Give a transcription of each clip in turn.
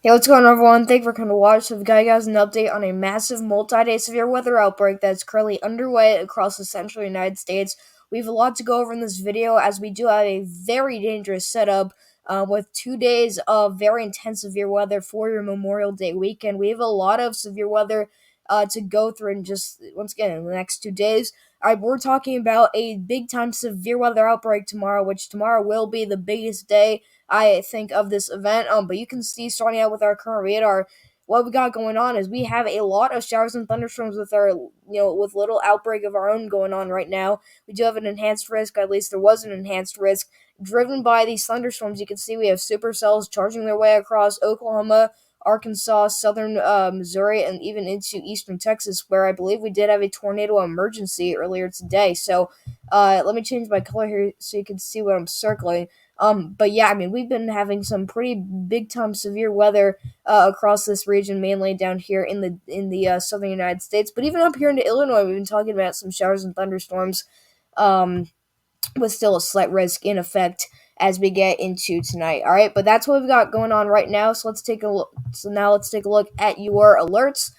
Hey, what's going on, everyone? Thank you for coming to watch. So, we've got you guys an update on a massive multi-day severe weather outbreak that's currently underway across the central United States. We have a lot to go over in this video, as we do have a very dangerous setup with 2 days of very intense severe weather for your Memorial Day weekend. We have a lot of severe weather to go through in just, once again, in the next 2 days. All right, we're talking about a big-time severe weather outbreak tomorrow, which tomorrow will be the biggest day I think of this event. But you can see, starting out with our current radar, what we got going on is we have a lot of showers and thunderstorms with our, with little outbreak of our own going on right now. We do have an enhanced risk, at least there was an enhanced risk, driven by these thunderstorms. You can see we have supercells charging their way across Oklahoma, Arkansas, southern Missouri, and even into eastern Texas, where I believe we did have a tornado emergency earlier today. So let me change my color here so you can see what I'm circling. But yeah, I mean, we've been having some pretty big time severe weather across this region, mainly down here in the southern United States. But even up here into Illinois, we've been talking about some showers and thunderstorms, um, with still a slight risk in effect as we get into tonight. All right, but that's what we've got going on right now. So let's take a look. So now let's take a look at your alerts.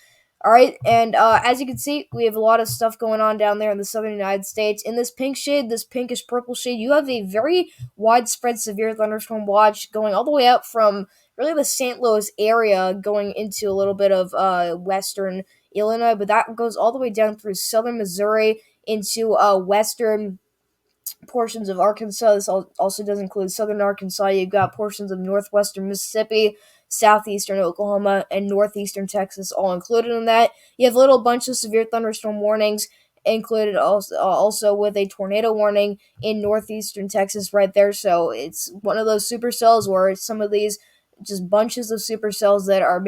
All right, and as you can see, we have a lot of stuff going on down there in the southern United States. In this pink shade, this pinkish purple shade, you have a very widespread severe thunderstorm watch going all the way up from really the St. Louis area, going into a little bit of western Illinois, but that goes all the way down through southern Missouri into western portions of Arkansas. This also does include southern Arkansas. You've got portions of northwestern Mississippi, southeastern Oklahoma, and northeastern Texas all included in that. You have a little bunch of severe thunderstorm warnings included, also with a tornado warning in northeastern Texas right there. So it's one of those supercells where some of these just bunches of supercells that are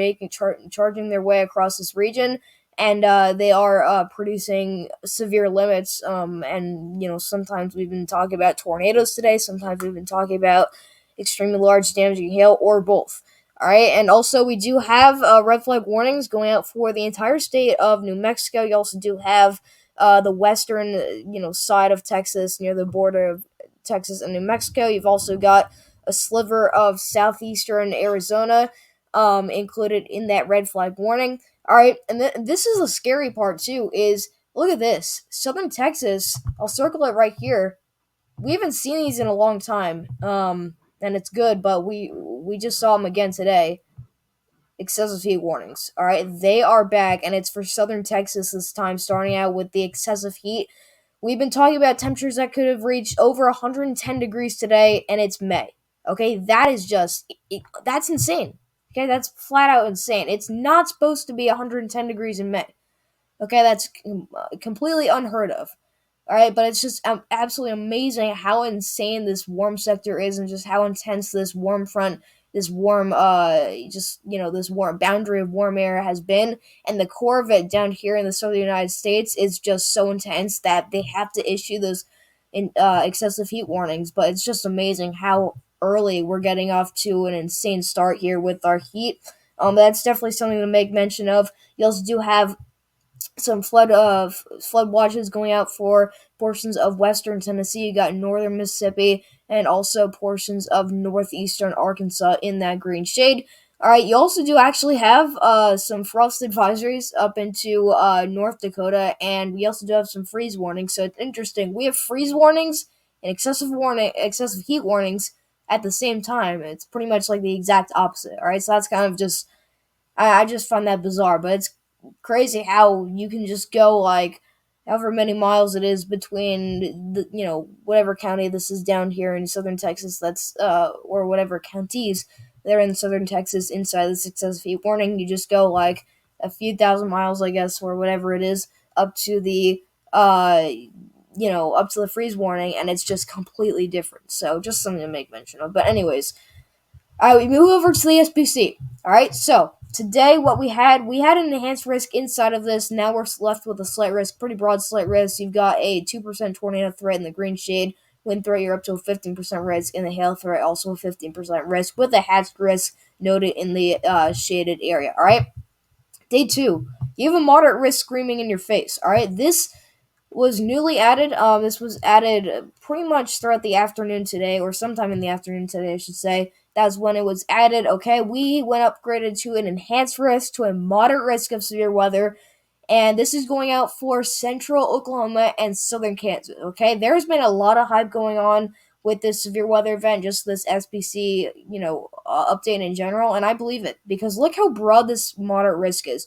charging their way across this region, and they are producing severe limits. And sometimes we've been talking about tornadoes today. Sometimes we've been talking about extremely large damaging hail, or both. All right, and also we do have red flag warnings going out for the entire state of New Mexico. You also do have the western, side of Texas, near the border of Texas and New Mexico. You've also got a sliver of southeastern Arizona included in that red flag warning. All right, and this is the scary part too. Is look at this, Southern Texas. I'll circle it right here. We haven't seen these in a long time, and it's good. But we just saw them again today. Excessive heat warnings. All right, they are back, and it's for Southern Texas this time. Starting out with the excessive heat. We've been talking about temperatures that could have reached over 110 degrees today, and it's May. Okay, that is that's insane. Okay, that's flat out insane. It's not supposed to be 110 degrees in May. Okay, that's completely unheard of. All right, but it's just absolutely amazing how insane this warm sector is, and just how intense this warm front, this warm, this warm boundary of warm air has been. And the core of it down here in the southern United States is just so intense that they have to issue those excessive heat warnings. But it's just amazing how early we're getting off to an insane start here with our heat. That's definitely something to make mention of. You also do have some flood watches going out for portions of western Tennessee. You got northern Mississippi, and also portions of northeastern Arkansas in that green shade. All right, you also do actually have some frost advisories up into North Dakota, and we also do have some freeze warnings. So it's interesting. We have freeze warnings and excessive heat warnings at the same time. It's pretty much like the exact opposite. All right, so that's kind of just, I just find that bizarre, but it's crazy how you can just go like however many miles it is between the, whatever county this is down here in southern Texas, that's or whatever counties they're in southern Texas inside this excessive heat warning. You just go like a few thousand miles, I guess, or whatever it is, up to the up to the freeze warning, and it's just completely different. So just something to make mention of. But anyways, we move over to the SPC. All right, so today what we had an enhanced risk inside of this. Now we're left with a slight risk, pretty broad slight risk. You've got a 2% tornado threat in the green shade. Wind threat, you're up to a 15% risk. In the hail threat, also a 15% risk, with a hatched risk noted in the shaded area. All right, day 2, you have a moderate risk screaming in your face. All right, this was newly added. This was added pretty much throughout the afternoon today, or sometime in the afternoon today, I should say. That's when it was added. Okay, we went upgraded to an enhanced risk to a moderate risk of severe weather, and this is going out for central Oklahoma and southern Kansas. Okay, there's been a lot of hype going on with this severe weather event, just this SPC, update in general, and I believe it because look how broad this moderate risk is.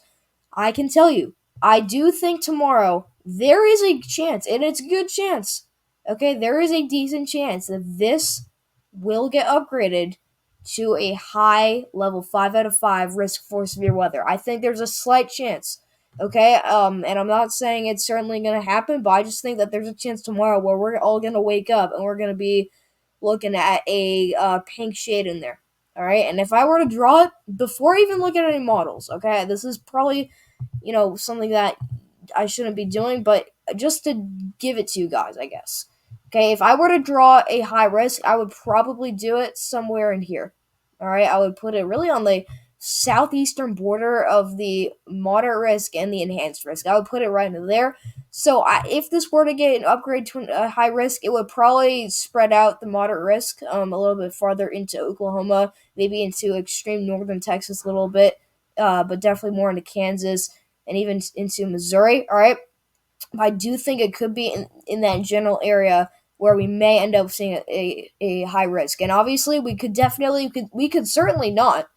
I can tell you, I do think tomorrow there is a chance, and it's a good chance. Okay, there is a decent chance that this will get upgraded to a high level 5 out of 5 risk for severe weather. I think there's a slight chance. Okay, and I'm not saying it's certainly going to happen, but I just think that there's a chance tomorrow where we're all going to wake up and we're going to be looking at a pink shade in there. All right, and if I were to draw it before even looking at any models, okay, this is probably something that I shouldn't be doing, but just to give it to you guys, I guess. Okay, if I were to draw a high risk, I would probably do it somewhere in here. All right, I would put it really on the southeastern border of the moderate risk and the enhanced risk. I would put it right in there. So if this were to get an upgrade to a high risk, it would probably spread out the moderate risk a little bit farther into Oklahoma, maybe into extreme northern Texas a little bit, but definitely more into Kansas and even into Missouri. All right, I do think it could be in that general area where we may end up seeing a high risk. And obviously, we could certainly not.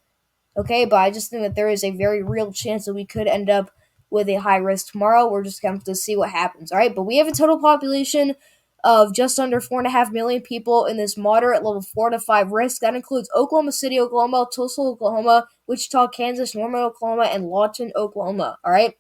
Okay, but I just think that there is a very real chance that we could end up with a high risk tomorrow. We're just going to have to see what happens. All right, but we have a total population of just under 4.5 million people in this moderate level 4 to 5 risk. That includes Oklahoma City, Oklahoma, Tulsa, Oklahoma, Wichita, Kansas, Norman, Oklahoma, and Lawton, Oklahoma. All right.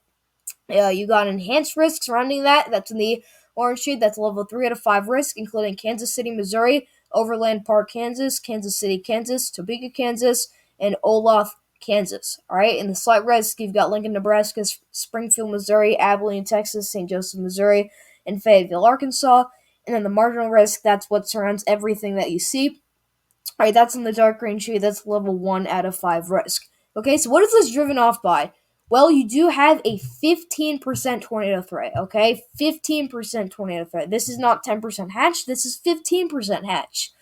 You got enhanced risk surrounding that. That's in the orange shade. That's level 3 out of 5 risk, including Kansas City, Missouri, Overland Park, Kansas, Kansas City, Kansas, Topeka, Kansas, and Olaf, Kansas. All right. In the slight risk, you've got Lincoln, Nebraska, Springfield, Missouri, Abilene, Texas, St. Joseph, Missouri, and Fayetteville, Arkansas. And then the marginal risk, that's what surrounds everything that you see. All right, that's in the dark green shade. That's level 1 out of 5 risk. Okay, so what is this driven off by? Well, you do have a 15% tornado threat, okay? 15% tornado threat. This is not 10% hatch. This is 15% hatch.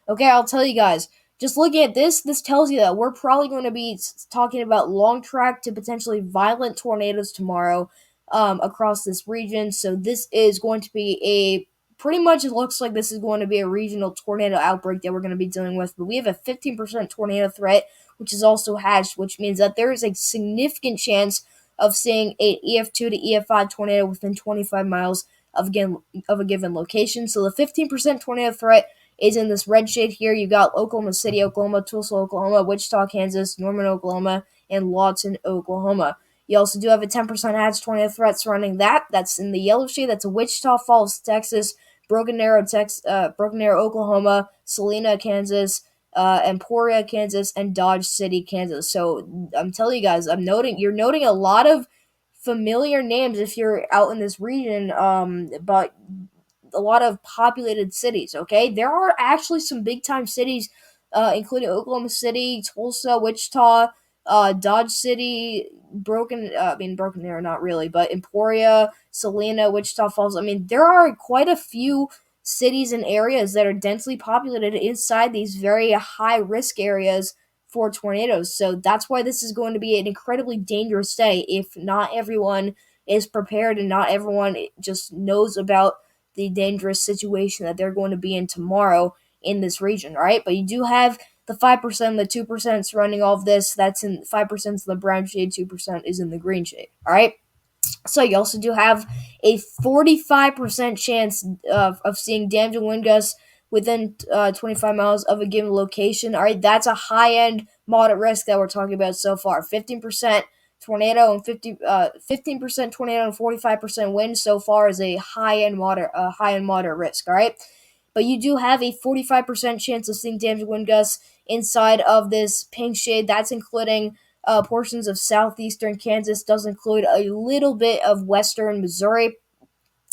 Okay, I'll tell you guys. Just looking at this tells you that we're probably going to be talking about long track to potentially violent tornadoes tomorrow across this region. So this is going to be pretty much it looks like this is going to be a regional tornado outbreak that we're going to be dealing with. But we have a 15% tornado threat, which is also hatched, which means that there is a significant chance of seeing a EF2 to EF5 tornado within 25 miles of a given location. So the 15% tornado threat is in this red shade here. You got Oklahoma City, Oklahoma, Tulsa, Oklahoma, Wichita, Kansas, Norman, Oklahoma, and Lawton, Oklahoma. You also do have a 10% hatch tornado threat surrounding that. That's in the yellow shade. That's Wichita Falls, Texas, Broken Arrow, Oklahoma, Salina, Kansas, Emporia, Kansas, and Dodge City, Kansas. So I'm telling you guys, you're noting a lot of familiar names if you're out in this region, but a lot of populated cities, okay? There are actually some big-time cities, including Oklahoma City, Tulsa, Wichita, Dodge City, Broken Arrow, not really, but Emporia, Salina, Wichita Falls. I mean, there are quite a few cities and areas that are densely populated inside these very high-risk areas for tornadoes. So that's why this is going to be an incredibly dangerous day if not everyone is prepared and not everyone just knows about the dangerous situation that they're going to be in tomorrow in this region, right? But you do have the 5%, the 2% surrounding all of this. That's in 5% in the brown shade, 2% is in the green shade, all right? So you also do have a 45% chance of seeing damage and wind gusts within 25 miles of a given location. All right, that's a high-end moderate risk that we're talking about so far. 15% tornado and 15% tornado and 45% wind so far is a high-end moderate risk. All right, but you do have a 45% chance of seeing damage and wind gusts inside of this pink shade. That's including portions of southeastern Kansas, does include a little bit of western Missouri.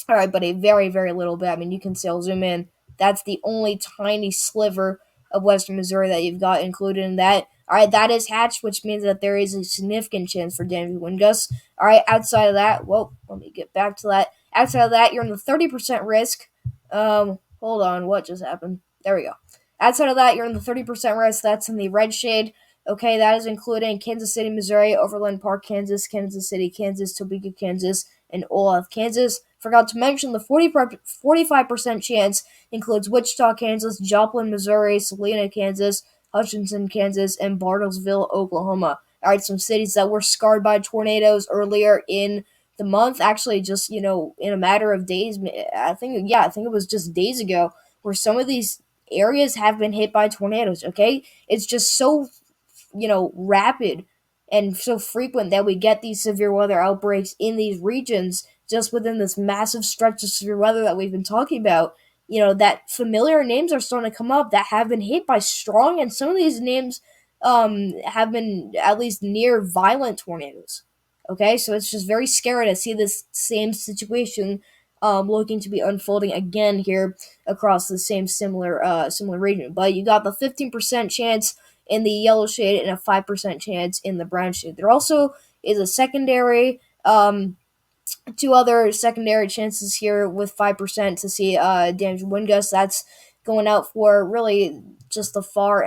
All right, but a very, very little bit. I mean, you can still zoom in. That's the only tiny sliver of western Missouri that you've got included in that. All right, that is hatched, which means that there is a significant chance for damage wind gusts. All right, outside of that, let me get back to that. Outside of that, you're in the 30% risk. Hold on, what just happened? There we go. Outside of that, you're in the 30% risk. That's in the red shade. Okay, that is including Kansas City, Missouri, Overland Park, Kansas, Kansas City, Kansas, Topeka, Kansas, and Olaf, Kansas. Forgot to mention the 45% chance includes Wichita, Kansas, Joplin, Missouri, Salina, Kansas, Hutchinson, Kansas, and Bartlesville, Oklahoma. All right, some cities that were scarred by tornadoes earlier in the month. Actually, just in a matter of days. I think it was just days ago where some of these areas have been hit by tornadoes. Okay, it's just so rapid and so frequent that we get these severe weather outbreaks in these regions just within this massive stretch of severe weather that we've been talking about. That familiar names are starting to come up that have been hit by strong, and some of these names have been at least near violent tornadoes. Okay, so it's just very scary to see this same situation looking to be unfolding again here across the same similar region. But you got the 15% chance in the yellow shade and a 5% chance in the brown shade. There also is a secondary, two other secondary chances here with 5% to see damage wind gusts. That's going out for really just the far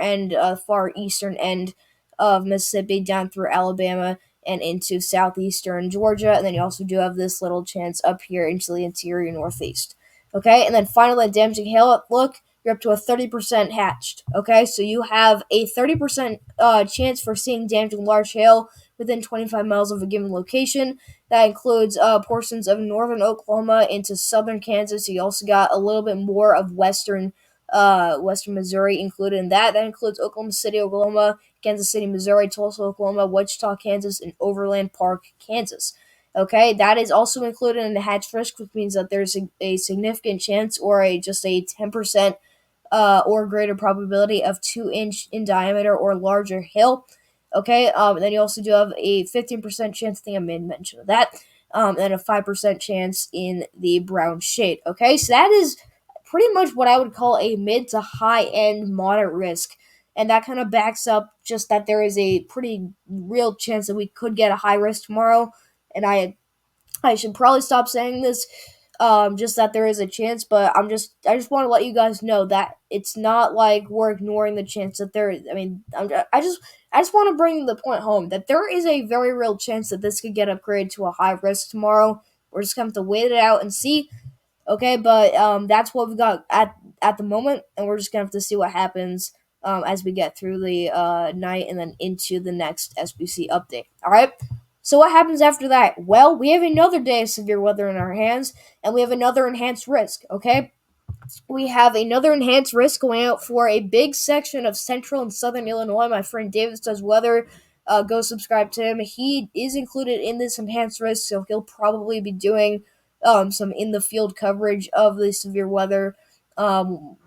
eastern end of Mississippi down through Alabama and into southeastern Georgia. And then you also do have this little chance up here into the interior northeast. Okay, and then finally, damaging hail look, you're up to a 30% hatched. Okay, so you have a 30% chance for seeing damaging large hail within 25 miles of a given location. That includes portions of northern Oklahoma into southern Kansas. You also got a little bit more of western Missouri included in that. That includes Oklahoma City, Oklahoma, Kansas City, Missouri, Tulsa, Oklahoma, Wichita, Kansas, and Overland Park, Kansas. Okay, that is also included in the hatch risk, which means that there's a significant chance or just a 10% or greater probability of 2-inch in diameter or larger hail. Okay, and then you also do have a 15% chance, I think I made mention of that, and a 5% chance in the brown shade. Okay, so that is pretty much what I would call a mid to high end moderate risk. And that kind of backs up just that there is a pretty real chance that we could get a high risk tomorrow. And I should probably stop saying this, just that there is a chance, but I just want to let you guys know that it's not like we're ignoring the chance that there is. I mean, I just want to bring the point home that there is a very real chance that this could get upgraded to a high risk tomorrow. We're just gonna have to wait it out and see. Okay, but that's what we've got at the moment, and we're just gonna have to see what happens as we get through the night and then into the next SBC update. All right. So what happens after that? Well, we have another day of severe weather in our hands, and we have another enhanced risk. Okay, we have another enhanced risk going out for a big section of central and southern Illinois. My friend David does weather. Go subscribe to him. He is included in this enhanced risk, so he'll probably be doing some in the field coverage of the severe weather, and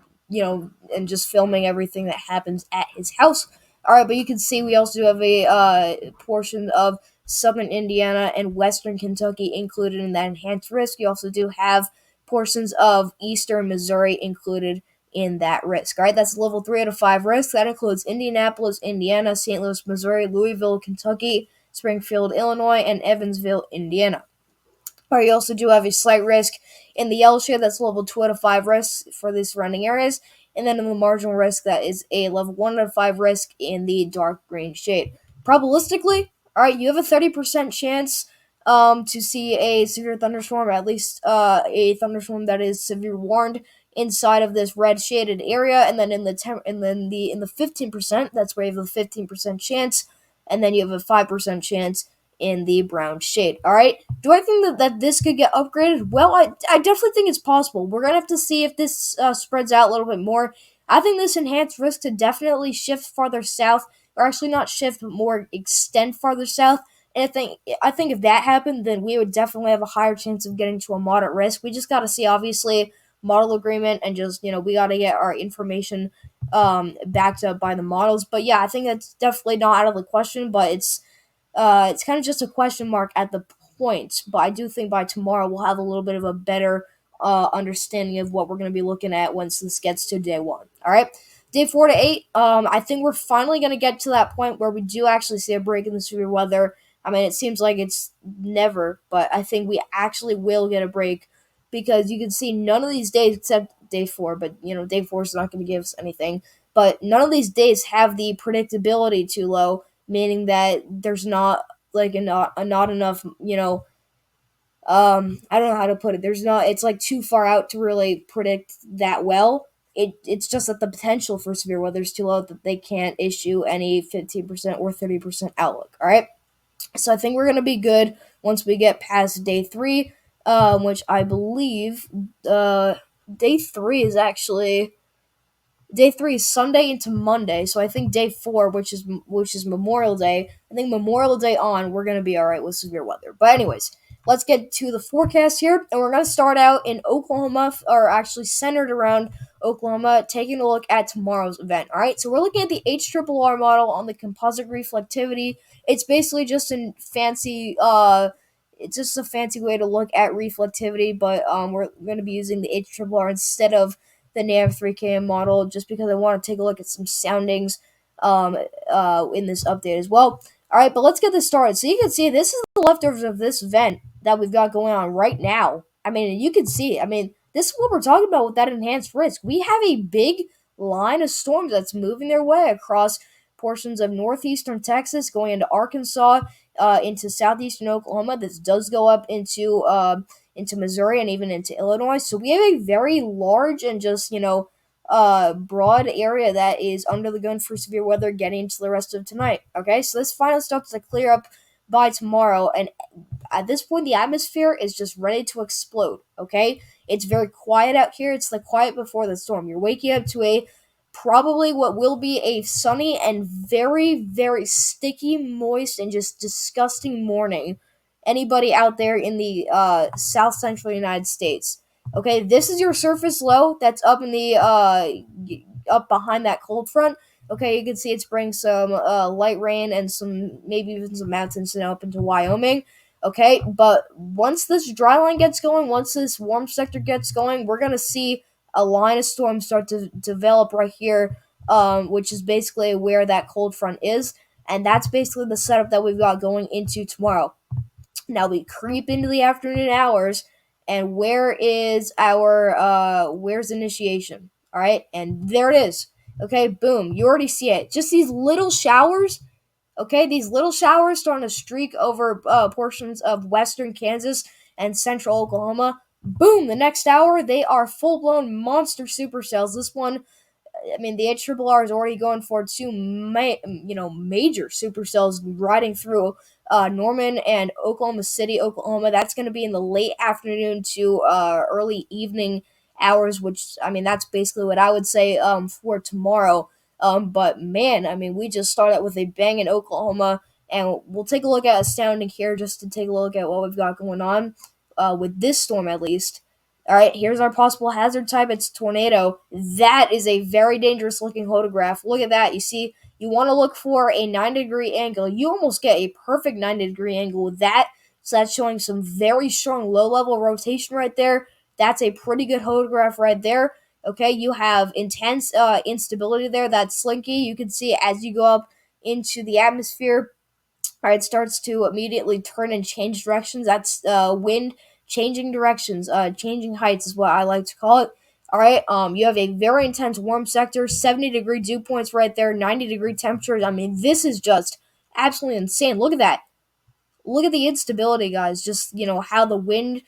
just filming everything that happens at his house. All right, but you can see we also have a portion of southern Indiana and western Kentucky included in that enhanced risk. You also do have portions of eastern Missouri included in that risk. All right, that's level 3 out of 5 risk. That includes Indianapolis, Indiana, St. Louis, Missouri, Louisville, Kentucky, Springfield, Illinois, and Evansville, Indiana. All right, you also do have a slight risk in the yellow shade. That's level 2 out of 5 risk for the surrounding areas. And then in the marginal risk, that is a level 1 out of 5 risk in the dark green shade. Probabilistically, all right, you have a 30% chance to see a severe thunderstorm, or at least a thunderstorm that is severe warned inside of this red shaded area, and then in the 15%, that's where you have a 15% chance, and then you have a 5% chance in the brown shade. All right, do I think that this could get upgraded? Well, I definitely think it's possible. We're gonna have to see if this spreads out a little bit more. I think this enhanced risk to definitely shift farther south, or actually not shift, but more extend farther south. And I think if that happened, then we would definitely have a higher chance of getting to a moderate risk. We just got to see, obviously, model agreement, and just we got to get our information backed up by the models. But yeah, I think that's definitely not out of the question. But it's kind of just a question mark at the point. But I do think by tomorrow we'll have a little bit of a better understanding of what we're going to be looking at once this gets to day 1. All right. Day 4 to 8, I think we're finally going to get to that point where we do actually see a break in the severe weather. I mean, it seems like it's never, but I think we actually will get a break, because you can see none of these days except day 4, but day 4 is not going to give us anything. but none of these days have the predictability too low, meaning that there's not like not enough, I don't know how to put it. There's not. It's like too far out to really predict that well. It's just that the potential for severe weather is too low that they can't issue any 15% or 30% outlook. All right. So I think we're gonna be good once we get past day three, which I believe day three is actually day three is Sunday into Monday, so I think day four, which is Memorial Day, I think Memorial Day on, we're gonna be all right with severe weather. But anyways, let's get to the forecast here, and we're gonna start out in Oklahoma, or actually centered around Oklahoma, taking a look at tomorrow's event. All right, so we're looking at the HRRR model on the composite reflectivity. It's basically just a fancy it's just a fancy way to look at reflectivity, but we're going to be using the HRRR instead of the NAV 3KM model, just because I want to take a look at some soundings in this update as well. All right, but let's get this started. So you can see this is the leftovers of this event that we've got going on right now. I mean, you can see, this is what we're talking about with that enhanced risk. We have a big line of storms that's moving their way across portions of northeastern Texas, going into Arkansas, into southeastern Oklahoma. This does go up into Missouri and even into Illinois. So we have a very large and just, broad area that is under the gun for severe weather getting into the rest of tonight. Okay, so this finally starts to clear up by tomorrow, and at this point the atmosphere is just ready to explode. Okay, it's very quiet out here. It's the quiet before the storm. You're waking up to a probably what will be a sunny and very, very sticky, moist, and just disgusting morning. Anybody out there in the south central United States. Okay, this is your surface low that's up in the up behind that cold front. Okay, you can see it's bringing some light rain and some maybe even some mountains up into Wyoming. Okay, but once this dry line gets going, once this warm sector gets going, we're gonna see a line of storms start to develop right here, which is basically where that cold front is, and that's basically the setup that we've got going into tomorrow. Now we creep into the afternoon hours, and where is our where's initiation? All right, and there it is. Okay, boom, you already see it. Just these little showers. Okay, these little showers starting to streak over portions of western Kansas and central Oklahoma. Boom, the next hour, they are full-blown monster supercells. This one, the HRRR is already going for two, major supercells riding through Norman and Oklahoma City, Oklahoma. That's going to be in the late afternoon to early evening hours, which, that's basically what I would say for tomorrow. But man, we just started with a bang in Oklahoma, and we'll take a look at astounding here just to take a look at what we've got going on with this storm at least. All right, here's our possible hazard type. It's tornado. That is a very dangerous looking photograph. Look at that. You see, you want to look for a 90-degree angle. You almost get a perfect 90-degree angle with that. So that's showing some very strong low-level rotation right there. That's a pretty good photograph right there. Okay, you have intense instability there. That's slinky. You can see as you go up into the atmosphere. All right, it starts to immediately turn and change directions. That's wind changing directions, changing heights is what I like to call it. All right, you have a very intense warm sector, 70-degree dew points right there, 90-degree temperatures. This is just absolutely insane. Look at that. Look at the instability, guys. Just, how the wind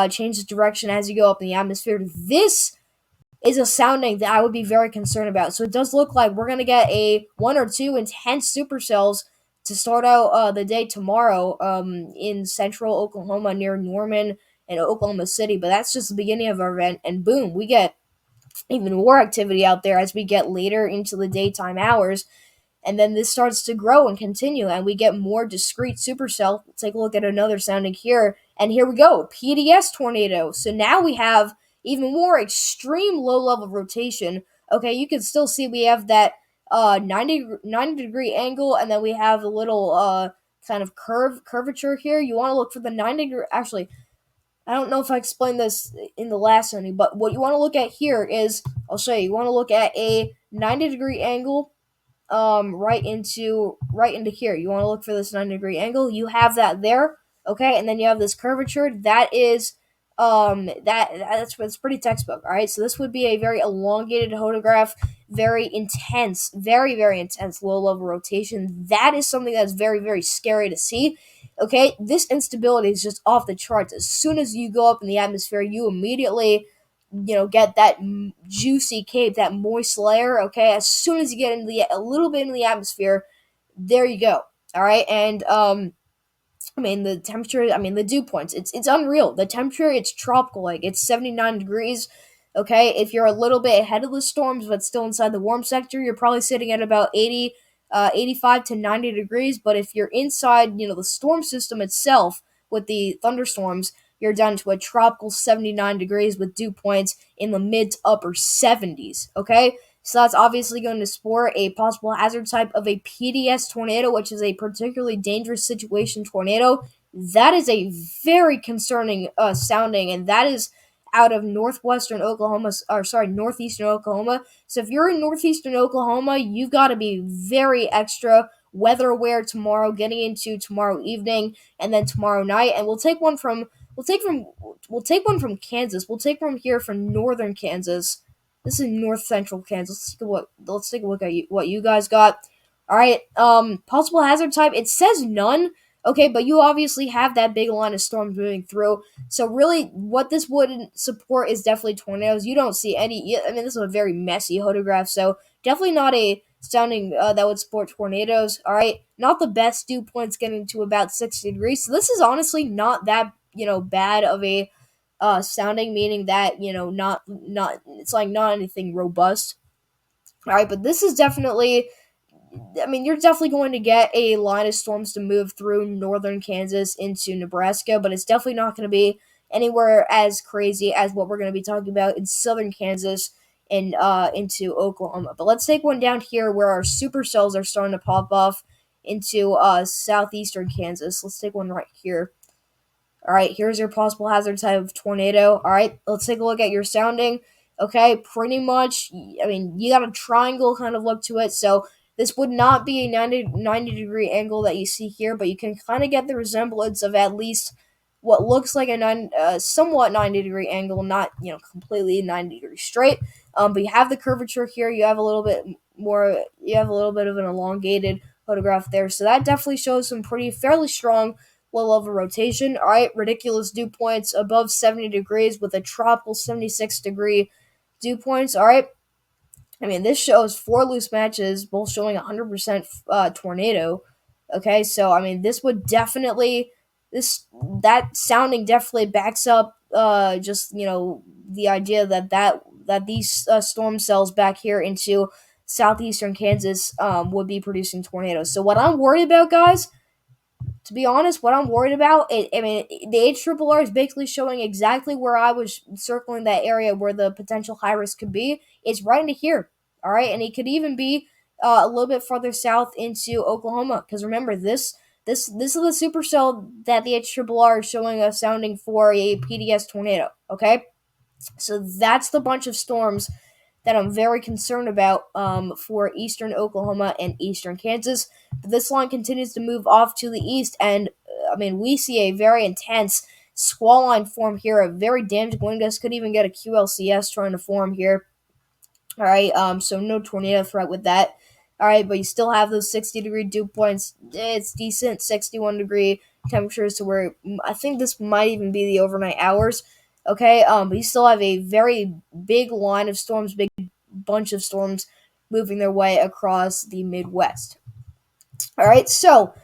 changes direction as you go up in the atmosphere. This is a sounding that I would be very concerned about. So it does look like we're going to get a one or two intense supercells to start out the day tomorrow in central Oklahoma near Norman and Oklahoma City. But that's just the beginning of our event. And boom, we get even more activity out there as we get later into the daytime hours. And then this starts to grow and continue, and we get more discrete supercell. We'll take a look at another sounding here. And here we go, PDS tornado. So now we have even more extreme low-level rotation. Okay, you can still see we have that 90-degree angle, and then we have a little kind of curvature here. You want to look for the 90-degree. Actually, I don't know if I explained this in the last one, but what you want to look at here is, I'll show you. You want to look at a 90-degree angle right into here. You want to look for this 90-degree angle. You have that there, okay, and then you have this curvature. That is that's pretty textbook. All right, so this would be a very elongated photograph. very intense, very intense low level rotation. That is something that's very scary to see. Okay, this instability is just off the charts. As soon as you go up in the atmosphere, you immediately get that juicy cape, that moist layer. Okay, as soon as you get into a little bit into the atmosphere, there you go. All right, and the temperature, the dew points, it's unreal. The temperature, it's tropical, like it's 79 degrees. Okay, if you're a little bit ahead of the storms but still inside the warm sector, you're probably sitting at about 85 to 90 degrees. But if you're inside, the storm system itself with the thunderstorms, you're down to a tropical 79 degrees with dew points in the mid to upper 70s. Okay, so that's obviously going to spore a possible hazard type of a PDS tornado, which is a particularly dangerous situation tornado. That is a very concerning sounding, and that is out of northwestern Oklahoma, or sorry, northeastern Oklahoma. So if you're in northeastern Oklahoma, you've got to be very extra weather aware tomorrow, getting into tomorrow evening, and then tomorrow night. And we'll take one from Kansas. We'll take one here from northern Kansas. This is north central Kansas. Let's take a look at what you guys got. All right. Possible hazard type. It says none. Okay, but you obviously have that big line of storms moving through. So really, what this wouldn't support is definitely tornadoes. You don't see any. This is a very messy photograph, so definitely not a sounding that would support tornadoes. All right, not the best dew points, getting to about 60 degrees. So this is honestly not that bad of a sounding, meaning that not it's like not anything robust. All right, but this is definitely. You're definitely going to get a line of storms to move through northern Kansas into Nebraska, but it's definitely not going to be anywhere as crazy as what we're going to be talking about in southern Kansas and into Oklahoma. But let's take one down here where our supercells are starting to pop off into southeastern Kansas. Let's take one right here. All right, here's your possible hazard type of tornado. All right, let's take a look at your sounding. Okay, pretty much, you got a triangle kind of look to it, so this would not be a 90 degree angle that you see here, but you can kind of get the resemblance of at least what looks like a somewhat 90 degree angle, not completely 90 degrees straight. But you have the curvature here. You have a little bit of an elongated photograph there, so that definitely shows some fairly strong low level rotation. All right, ridiculous dew points above 70 degrees with a tropical 76 degree dew points. All right. This shows 4 loose matches, both showing 100% tornado. Okay, so this would definitely that sounding definitely backs up just the idea that these storm cells back here into southeastern Kansas would be producing tornadoes. So what I'm worried about, guys, to be honest, what I'm worried about, the HRRR is basically showing exactly where I was circling that area where the potential high risk could be. It's right into here, all right, and it could even be a little bit further south into Oklahoma. Because remember, this is the supercell that the HRRR is showing a sounding for a PDS tornado. Okay, so that's the bunch of storms that I'm very concerned about for eastern Oklahoma and eastern Kansas. But this line continues to move off to the east, and we see a very intense squall line form here. A very damaged wind gust could even get a QLCS trying to form here. All right, so no tornado threat with that. All right, but you still have those 60 degree dew points. It's decent 61 degree temperatures to where I think this might even be the overnight hours. Okay, but you still have a very big line of storms, big bunch of storms moving their way across the Midwest. All right, so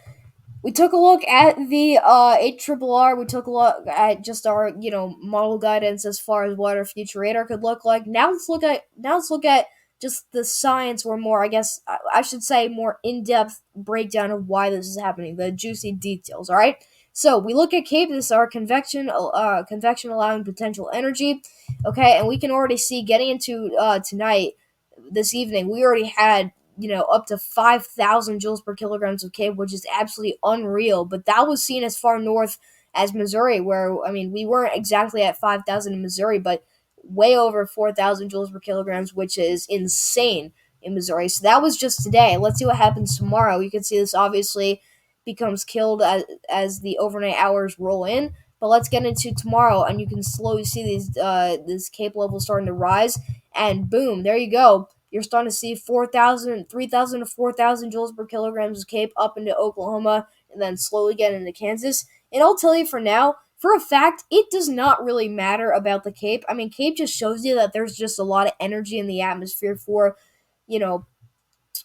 we took a look at the HRRR. We took a look at just our model guidance as far as what our future radar could look like. Now let's look at just the science, or more, I guess I should say, more in-depth breakdown of why this is happening, the juicy details. All right. So we look at CAPE. This is our convection allowing potential energy. Okay, and we can already see getting into tonight, this evening, we already had up to 5,000 joules per kilograms of CAPE, which is absolutely unreal. But that was seen as far north as Missouri, where we weren't exactly at 5,000 in Missouri, but way over 4,000 joules per kilograms, which is insane in Missouri. So that was just today. Let's see what happens tomorrow. You can see this obviously becomes killed as the overnight hours roll in. But let's get into tomorrow, and you can slowly see these this CAPE level starting to rise, and boom, there you go. You're starting to see 3,000 to 4,000 joules per kilograms of CAPE up into Oklahoma and then slowly get into Kansas. And I'll tell you for now, for a fact, it does not really matter about the CAPE. I mean, CAPE just shows you that there's just a lot of energy in the atmosphere you know,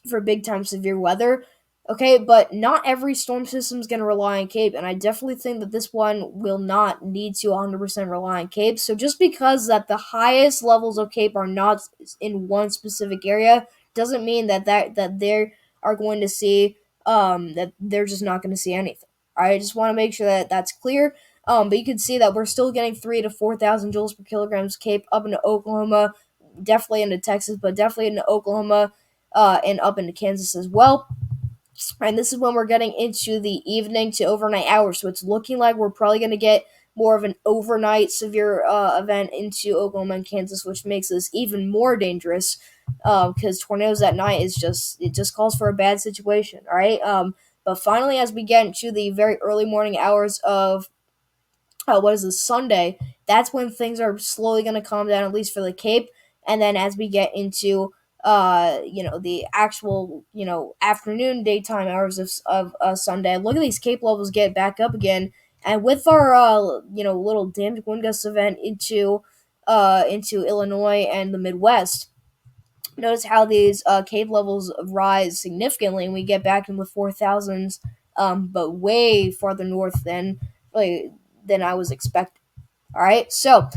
for big time severe weather. Okay, but not every storm system is going to rely on CAPE, and I definitely think that this one will not need to 100% rely on CAPE. So just because that the highest levels of CAPE are not in one specific area doesn't mean that they are going to see that they're just not going to see anything. I just want to make sure that that's clear. But you can see that we're still getting 3,000 to 4,000 joules per kilograms CAPE up into Oklahoma, definitely into Texas, but definitely into Oklahoma and up into Kansas as well. And this is when we're getting into the evening to overnight hours. So it's looking like we're probably going to get more of an overnight severe event into Oklahoma and Kansas, which makes this even more dangerous because tornadoes at night it just calls for a bad situation. All right. But finally, as we get into the very early morning hours of Sunday, that's when things are slowly going to calm down, at least for the Cape. And then as we get into the actual, afternoon, daytime hours of Sunday, look at these Cape levels get back up again. And with our, little damaged wind gust event into Illinois and the Midwest, notice how these Cape levels rise significantly, and we get back in the 4,000s, but way farther north than I was expecting. All right, so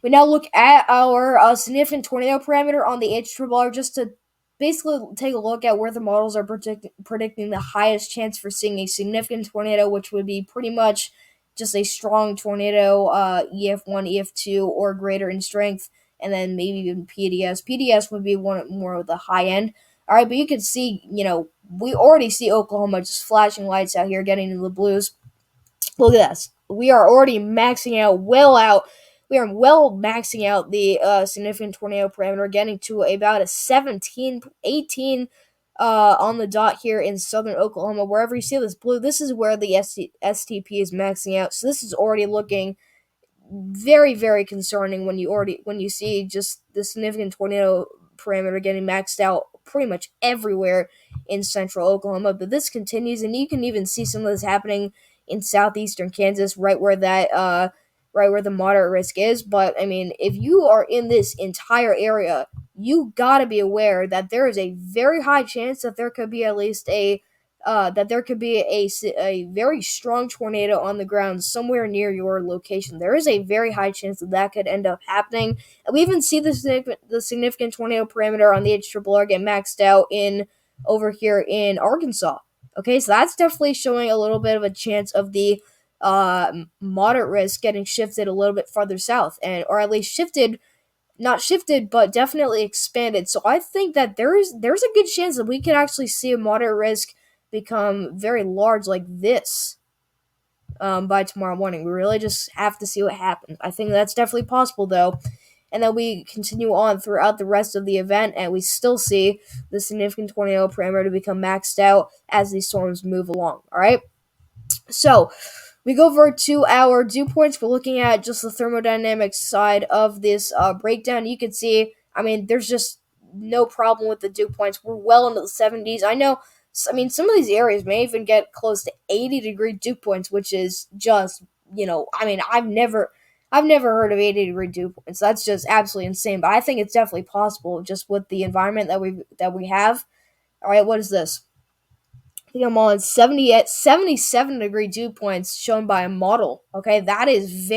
we now look at our significant tornado parameter on the HRRR just to basically take a look at where the models are predicting the highest chance for seeing a significant tornado, which would be pretty much just a strong tornado, EF1, EF2, or greater in strength, and then maybe even PDS. PDS would be one more of the high end. All right, but you can see, we already see Oklahoma just flashing lights out here, getting into the blues. Look at this. We are already maxing out, we are well maxing out the significant tornado parameter, getting to about a 17, 18 on the dot here in southern Oklahoma. Wherever you see this blue, this is where the STP is maxing out. So this is already looking very, very concerning when you see just the significant tornado parameter getting maxed out pretty much everywhere in central Oklahoma. But this continues, and you can even see some of this happening in southeastern Kansas, right where the moderate risk is. But I mean, if you are in this entire area, you gotta be aware that there is a very high chance that there could be at least a very strong tornado on the ground somewhere near your location. There is a very high chance that could end up happening. And we even see the significant tornado parameter on the HRRR get maxed out over here in Arkansas. Okay, so that's definitely showing a little bit of a chance of the moderate risk getting shifted a little bit farther south, or at least not shifted, but definitely expanded. So I think that there's a good chance that we could actually see a moderate risk become very large like this by tomorrow morning. We really just have to see what happens. I think that's definitely possible, though. And then we continue on throughout the rest of the event, and we still see the significant tornado parameter to become maxed out as these storms move along. All right? So we go over to our dew points. We're looking at just the thermodynamics side of this breakdown. You can see, I mean, there's just no problem with the dew points. We're well into the 70s. I know, I mean, some of these areas may even get close to 80-degree dew points, which is just, I mean, I've never heard of 80-degree dew points. That's just absolutely insane. But I think it's definitely possible just with the environment that we have. All right, what is this? I think I'm on 77-degree dew points shown by a model. Okay, that is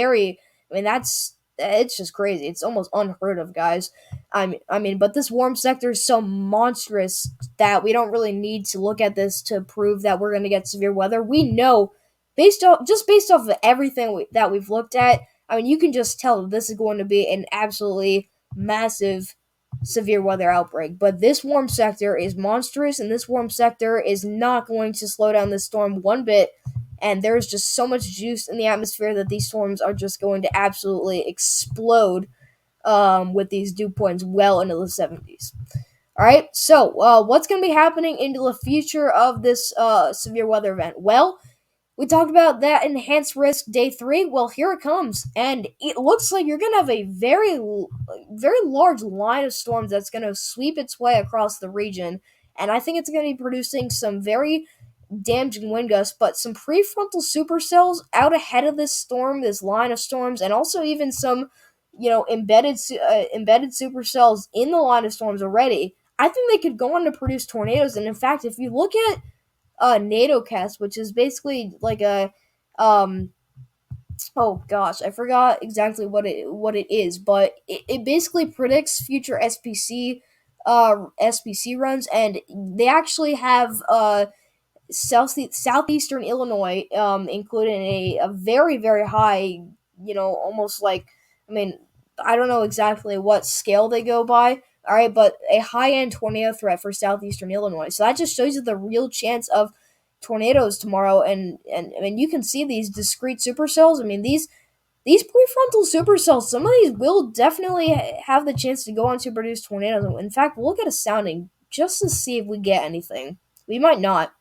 it's just crazy. It's almost unheard of, guys. I mean, but this warm sector is so monstrous that we don't really need to look at this to prove that we're going to get severe weather. We know, based off of everything that we've looked at. I mean, you can just tell that this is going to be an absolutely massive severe weather outbreak. But this warm sector is monstrous, and this warm sector is not going to slow down this storm one bit. And there's just so much juice in the atmosphere that these storms are just going to absolutely explode with these dew points well into the 70s. All right, so what's going to be happening into the future of this severe weather event? Well, We talked about that enhanced risk day 3. Well, here it comes, and it looks like you're gonna have a very large line of storms that's gonna sweep its way across the region, and I think it's gonna be producing some very damaging wind gusts, but some prefrontal supercells out ahead of this storm, this line of storms, and also even some, embedded supercells in the line of storms already. I think they could go on to produce tornadoes, and in fact, if you look at NATOcast, which is basically like a um oh gosh, I forgot exactly what it is, but it basically predicts future SPC runs, and they actually have southeastern Illinois including a very very high, almost like, I mean, I don't know exactly what scale they go by. All right, but a high end tornado threat for southeastern Illinois. So that just shows you the real chance of tornadoes tomorrow, and I mean, you can see these discrete supercells. I mean, these prefrontal supercells, some of these will definitely have the chance to go on to produce tornadoes. In fact, we'll get a sounding just to see if we get anything. We might not.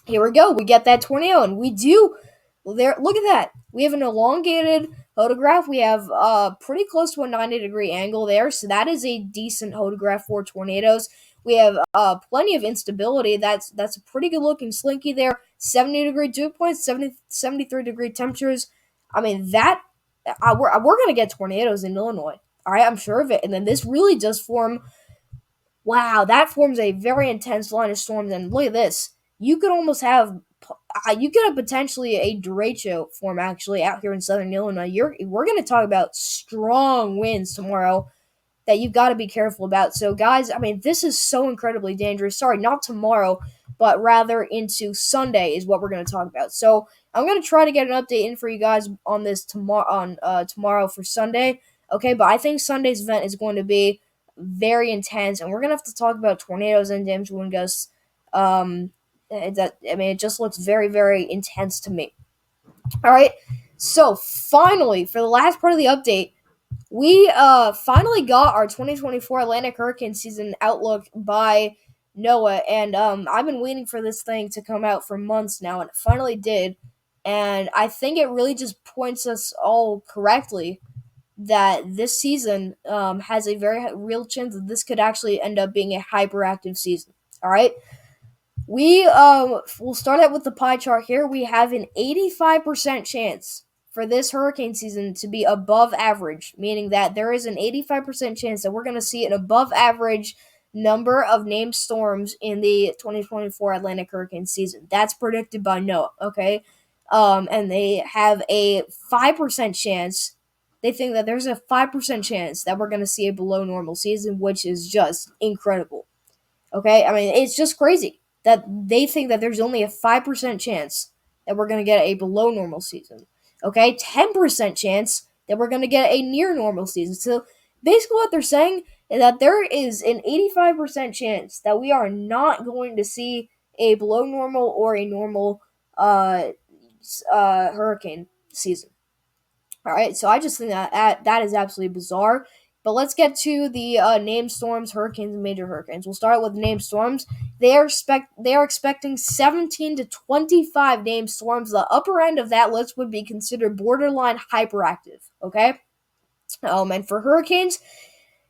Here we go. We get that tornado, and we do. There, look at that. We have an elongated photograph. We have pretty close to a 90-degree angle there, so that is a decent photograph for tornadoes. We have plenty of instability. That's a pretty good looking slinky there. 70-degree dew points, 73-degree temperatures. I mean, that we're gonna get tornadoes in Illinois. All right, I'm sure of it. And then this really does form. Wow, that forms a very intense line of storms. And look at this. You could almost have, you could have potentially a derecho form actually out here in southern Illinois. We're going to talk about strong winds tomorrow that you've got to be careful about. So, guys, I mean, this is so incredibly dangerous. Sorry, not tomorrow, but rather into Sunday is what we're going to talk about. So, I'm going to try to get an update in for you guys on this tomorrow for Sunday. Okay, but I think Sunday's event is going to be very intense, and we're gonna have to talk about tornadoes and damage wind gusts. It just looks very, very intense to me. All right, so finally, for the last part of the update, we finally got our 2024 Atlantic hurricane season outlook by NOAA, and I've been waiting for this thing to come out for months now, and it finally did. And I think it really just points us all correctly that this season has a very real chance that this could actually end up being a hyperactive season. All right, we'll start out with the pie chart here. We have an 85% chance for this hurricane season to be above average, meaning that there is an 85% chance that we're going to see an above average number of named storms in the 2024 Atlantic hurricane season. That's predicted by NOAA. Okay, and they have a 5% chance. They think that there's a 5% chance that we're going to see a below normal season, which is just incredible. Okay? I mean, it's just crazy that they think that there's only a 5% chance that we're going to get a below normal season. Okay? 10% chance that we're going to get a near normal season. So basically what they're saying is that there is an 85% chance that we are not going to see a below normal or a normal hurricane season. All right, so I just think that is absolutely bizarre. But let's get to the named storms, hurricanes, and major hurricanes. We'll start with named storms. They are expecting 17 to 25 named storms. The upper end of that list would be considered borderline hyperactive. Okay, and for hurricanes,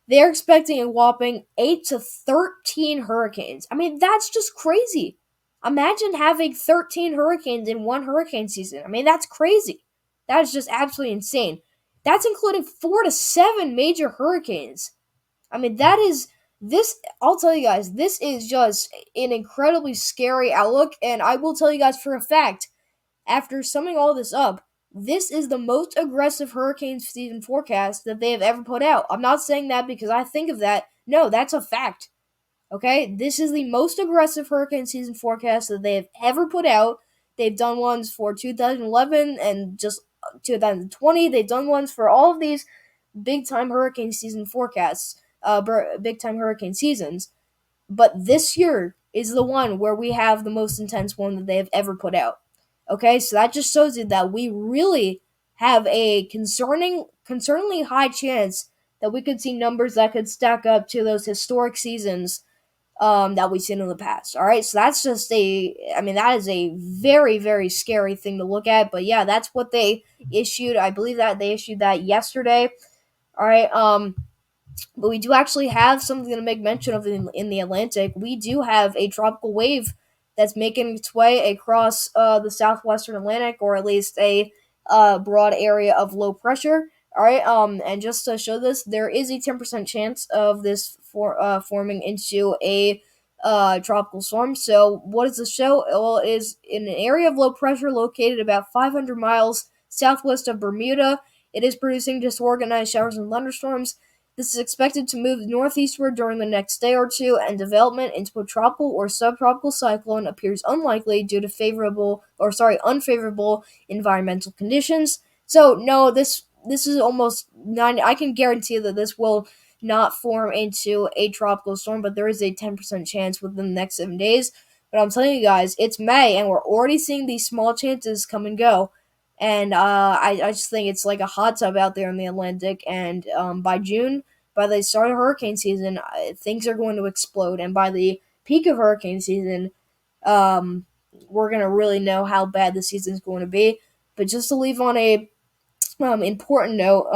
they're expecting a whopping 8 to 13 hurricanes. I mean, that's just crazy. Imagine having 13 hurricanes in one hurricane season. I mean, that's crazy. That is just absolutely insane. That's including 4 to 7 major hurricanes. I mean, that is this. I'll tell you guys, this is just an incredibly scary outlook. And I will tell you guys for a fact, after summing all this up, this is the most aggressive hurricane season forecast that they have ever put out. I'm not saying that because I think of that. No, that's a fact. Okay? This is the most aggressive hurricane season forecast that they have ever put out. They've done ones for 2011 and just 2020. They've done ones for all of these big-time hurricane season forecasts, big-time hurricane seasons. But this year is the one where we have the most intense one that they have ever put out. Okay, so that just shows you that we really have a concerningly high chance that we could see numbers that could stack up to those historic seasons that we've seen in the past. All right, so that's just that is a very, very scary thing to look at. But yeah, that's what they issued. I believe that they issued that yesterday. All right, but we do actually have something to make mention of in the Atlantic. We do have a tropical wave that's making its way across the southwestern Atlantic, or at least a broad area of low pressure. All right, and just to show this, there is a 10% chance of this forming into a tropical storm. So, what does this show? Well, it is in an area of low pressure located about 500 miles southwest of Bermuda. It is producing disorganized showers and thunderstorms. This is expected to move northeastward during the next day or two, and development into a tropical or subtropical cyclone appears unlikely due to unfavorable environmental conditions. So no, this is almost 90. I can guarantee that this will not form into a tropical storm, but there is a 10% chance within the next 7 days. But I'm telling you guys, it's May, and we're already seeing these small chances come and go. And I just think it's like a hot tub out there in the Atlantic. And by June, by the start of hurricane season, things are going to explode. And by the peak of hurricane season, we're going to really know how bad the season is going to be. But just to leave on a important note,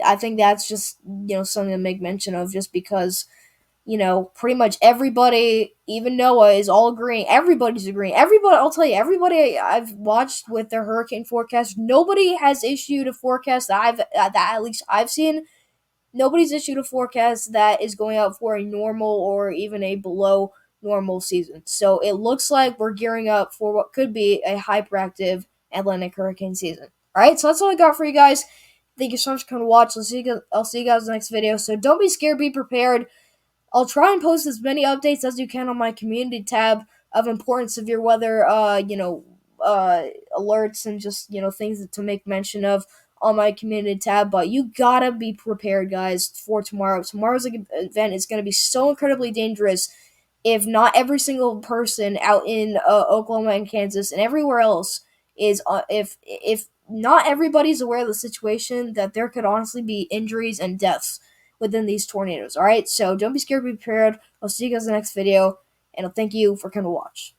I think that's just something to make mention of, just because pretty much everybody, even Noah, is all agreeing. Everybody's agreeing. Everybody, I'll tell you, everybody I've watched with their hurricane forecast, nobody has issued a forecast that at least I've seen. Nobody's issued a forecast that is going out for a normal or even a below normal season. So it looks like we're gearing up for what could be a hyperactive Atlantic hurricane season. All right, so that's all I got for you guys. Thank you so much for coming to watch. I'll see you guys in the next video. So don't be scared, be prepared. I'll try and post as many updates as you can on my community tab of important severe weather, alerts and just, things to make mention of on my community tab. But you gotta be prepared, guys, for tomorrow. Tomorrow's event is gonna be so incredibly dangerous. If not every single person out in Oklahoma and Kansas and everywhere else is, if not everybody's aware of the situation, that there could honestly be injuries and deaths within these tornadoes. All right, so don't be scared, be prepared. I'll see you guys in the next video, and I'll thank you for coming to watch.